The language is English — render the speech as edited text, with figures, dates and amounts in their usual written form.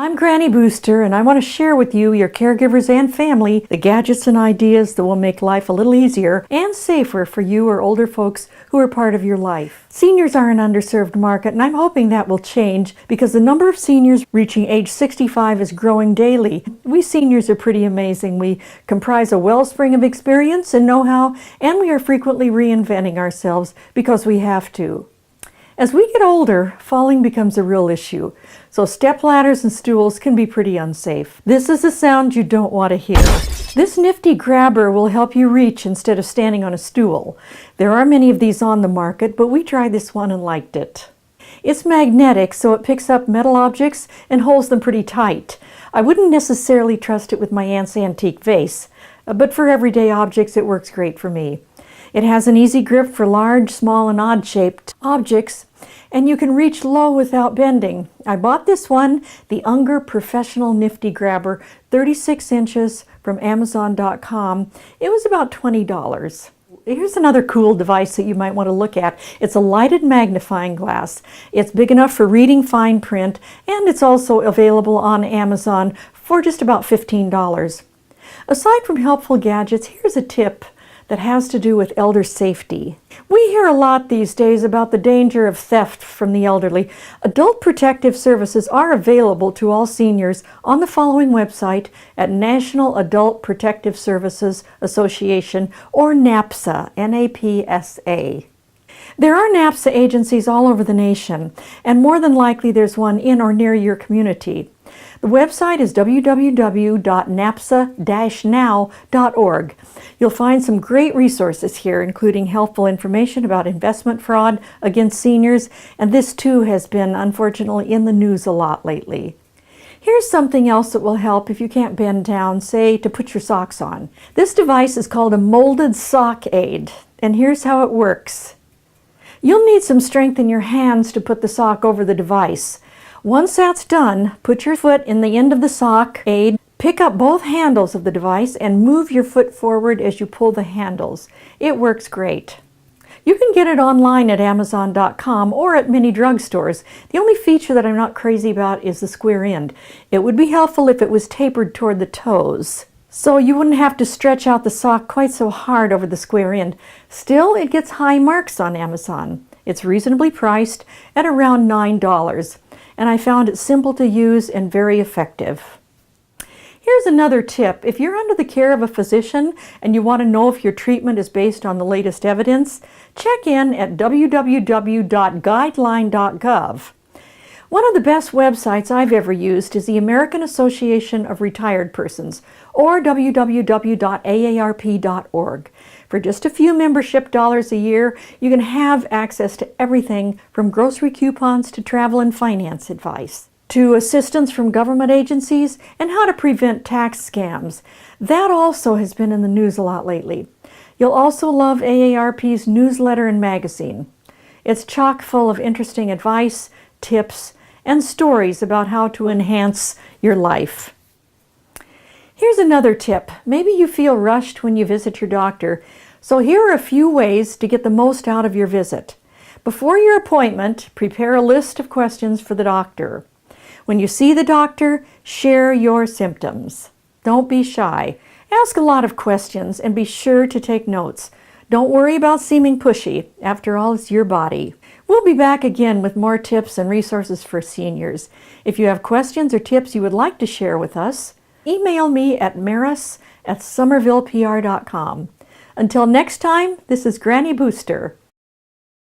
I'm Grannybooster, and I want to share with you, your caregivers and family, the gadgets and ideas that will make life a little easier and safer for you or older folks who are part of your life. Seniors are an underserved market, and I'm hoping that will change because the number of seniors reaching age 65 is growing daily. We seniors are pretty amazing. We comprise a wellspring of experience and know-how, and we are frequently reinventing ourselves because we have to. As we get older, falling becomes a real issue, so step ladders and stools can be pretty unsafe. This is a sound you don't want to hear. This nifty grabber will help you reach instead of standing on a stool. There are many of these on the market, but we tried this one and liked it. It's magnetic, so it picks up metal objects and holds them pretty tight. I wouldn't necessarily trust it with my aunt's antique vase, but for everyday objects it works great for me. It has an easy grip for large, small, and odd-shaped objects, and you can reach low without bending. I bought this one, the Unger Professional Nifty Grabber, 36 inches from Amazon.com. It was about $20. Here's another cool device that you might want to look at. It's a lighted magnifying glass. It's big enough for reading fine print, and it's also available on Amazon for just about $15. Aside from helpful gadgets, here's a tip that has to do with elder safety. We hear a lot these days about the danger of theft from the elderly. Adult protective services are available to all seniors on the following website at National Adult Protective Services Association, or NAPSA, N-A-P-S-A. There are NAPSA agencies all over the nation, and more than likely there's one in or near your community. The website is www.napsa-now.org. You'll find some great resources here, including helpful information about investment fraud against seniors, and this too has been, unfortunately, in the news a lot lately. Here's something else that will help if you can't bend down, say, to put your socks on. This device is called a molded sock aid, and here's how it works. You'll need some strength in your hands to put the sock over the device. Once that's done, put your foot in the end of the sock aid, pick up both handles of the device, and move your foot forward as you pull the handles. It works great. You can get it online at Amazon.com or at many drugstores. The only feature that I'm not crazy about is the square end. It would be helpful if it was tapered toward the toes, so you wouldn't have to stretch out the sock quite so hard over the square end. Still, it gets high marks on Amazon. It's reasonably priced at around $9. And I found it simple to use and very effective. Here's another tip. If you're under the care of a physician and you want to know if your treatment is based on the latest evidence, check in at www.guideline.gov. One of the best websites I've ever used is the American Association of Retired Persons, or www.aarp.org. For just a few membership dollars a year, you can have access to everything from grocery coupons to travel and finance advice, to assistance from government agencies and how to prevent tax scams. That also has been in the news a lot lately. You'll also love AARP's newsletter and magazine. It's chock full of interesting advice, tips, and stories about how to enhance your life. Here's another tip. Maybe you feel rushed when you visit your doctor, so here are a few ways to get the most out of your visit. Before your appointment, prepare a list of questions for the doctor. When you see the doctor, share your symptoms. Don't be shy. Ask a lot of questions and be sure to take notes. Don't worry about seeming pushy. After all, it's your body. We'll be back again with more tips and resources for seniors. If you have questions or tips you would like to share with us, email me at maris@somervillepr.com. Until next time, this is Grannybooster.